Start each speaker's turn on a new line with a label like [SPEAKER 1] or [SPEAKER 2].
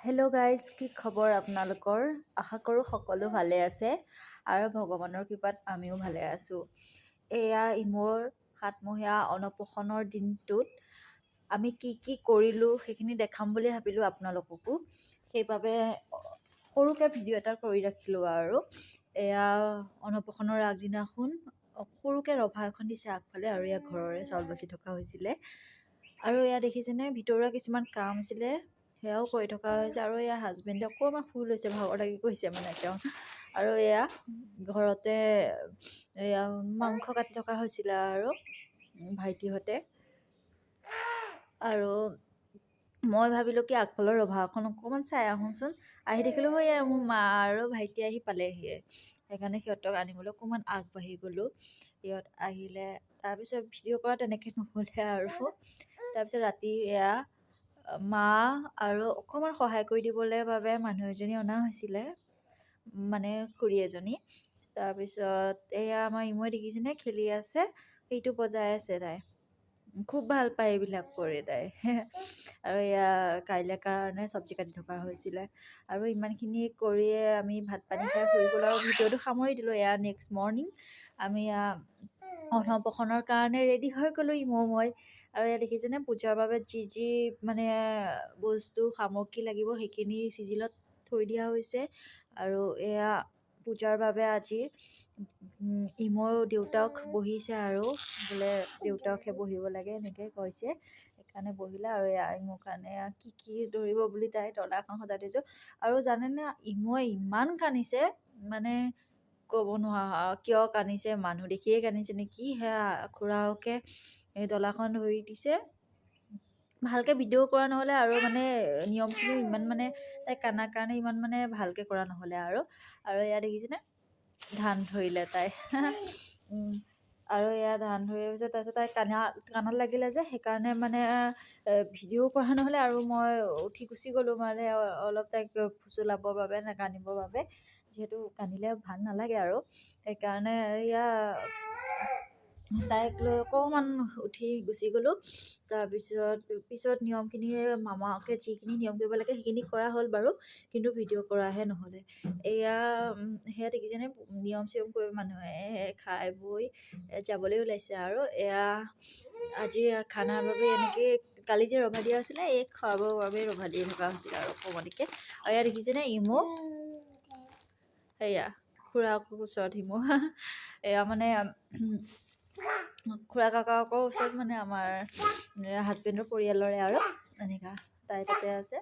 [SPEAKER 1] Hello' guys, কি খবৰ আপোনালোকৰ? আশা কৰোঁ সকলো ভালে আছে আৰু ভগৱানৰ কৃপাত আমিও ভালে আছোঁ। এয়া ইমোৰ 7মহীয়া অন্নপ্ৰসন্নৰ দিনটোত আমি কি কি কৰিলোঁ সেইখিনি দেখাম বুলি ভাবিলোঁ আপোনালোককো। সেইবাবে সৰুকৈ ভিডিঅ' এটা কৰি ৰাখিলোঁ আৰু। এয়া অন্নপ্ৰসন্নৰ আগদিনাখন সৰুকৈ ৰভা এখন দিছে আগফালে, আৰু এয়া ঘৰৰে চাউল বাচি থকা হৈছিলে। আৰু এয়া দেখিছেনে, ভিতৰুৱা কিছুমান কাম আছিলে সেয়াও কৰি থকা হৈছে। আৰু এয়া হাজবেণ্ডে অকণমান শুই লৈছে, ভাগৰ লাগি গৈছে মানে তেওঁ। আৰু এয়া ঘৰতে এয়া মাংস কাটি থকা হৈছিলে আৰু ভাইটিহঁতে। আৰু মই ভাবিলোঁ কি আগফালৰ ৰভাখন অকণমান চাই আহোঁচোন। আহি দেখিলোঁ এয়া মোৰ মা আৰু ভাইটি আহি পালেহিয়ে। সেইকাৰণে সিহঁতক আনিবলৈ অকণমান আগবাঢ়ি গ'লোঁ। সিহঁত আহিলে, তাৰপিছত ভিডিঅ' কৰা তেনেকৈ নহ'লে আৰু। তাৰপিছত ৰাতি এয়া মা আৰু অকণমান সহায় কৰি দিবলৈ বাবে মানুহ এজনী অনা হৈছিলে, মানে খুৰী এজনী। তাৰপিছত এয়া আমাৰ ইমোৱে দেখিছেনে খেলি আছে, সেইটো বজাই আছে তাই। খুব ভাল পায় এইবিলাক কৰি তাই। আৰু এয়া কাইলৈ কাৰণে চব্জি কাটি থকা হৈছিলে। আৰু ইমানখিনি কৰিয়ে আমি ভাত পানী খাই শুই গ'লোঁ আৰু ভিডিঅ'টো সামৰি দিলোঁ। এয়া নেক্সট মৰ্ণিং আমি অন্নপ্ৰসন্নৰ কাৰণে ৰেডি হৈ গ'লোঁ ইমো মই। আৰু এয়া দেখিছেনে, পূজাৰ বাবে যি মানে বস্তু সামগ্ৰী লাগিব সেইখিনি চিজিলত থৈ দিয়া হৈছে। আৰু এয়া পূজাৰ বাবে আজি ইমোৰ দেউতাক বহিছে আৰু বোলে দেউতাকহে বহিব লাগে এনেকৈ কৈছে, সেইকাৰণে বহিলে। আৰু এয়া ইমোৰ কাৰণে কি ধৰিব বুলি তাই দলাখন সজাই দিছোঁ। আৰু জানেনে, ইমোৱে ইমান কান্দিছে মানে ক'ব নোৱাৰা কিয় কান্দিছে, মানুহ দেখিয়ে কান্দিছে নেকি। সেয়া খুৰাহঁকে এই দলাখন ধৰি দিছে। ভালকৈ ভিডিঅ' কৰা নহ'লে আৰু মানে নিয়মখিনিও ইমান মানে তাই কান্দাৰ কাৰণে ইমান মানে ভালকৈ কৰা নহ'লে আৰু। আৰু এয়া দেখিছেনে, ধান ধৰিলে তাই। আৰু এয়া ধান ধৰাৰ পিছত তাৰপিছত তাই কাণত লাগিলে যে, সেইকাৰণে মানে ভিডিঅ' কৰা নহ'লে। আৰু মই উঠি গুচি গ'লোঁ মানে অলপ তাইক ফুচলাবৰ বাবে, নাকান্দিবৰ বাবে, যিহেতু কান্দিলে ভাল নালাগে আৰু। সেইকাৰণে এয়া তাইক লৈ অকণমান উঠি গুচি গ'লোঁ। পিছত নিয়মখিনি মামাকে যিখিনি নিয়ম কৰিব লাগে সেইখিনি কৰা হ'ল বাৰু, কিন্তু ভিডিঅ' কৰাহে নহ'লে। এয়া সেয়া দেখিছেনে, নিয়ম চিয়ম কৰি মানুহে খাই বৈ যাবলৈ ওলাইছে। আৰু এয়া আজি খানাৰ বাবে এনেকৈ কালি যে ৰভা দিয়া আছিলে, এই খুৱাবৰ বাবে ৰভা দি থকা হৈছিলে আৰু অকণমানিকৈ। আৰু এয়া দেখিছেনে ইমো, সেয়া খুৰাকৰ ওচৰত ইমো। এয়া মানে খুৰা কাকাকৰ ওচৰত মানে আমাৰ হাজবেণ্ডৰ পৰিয়ালৰে আৰু এনেকুৱা তাই তাতে আছে।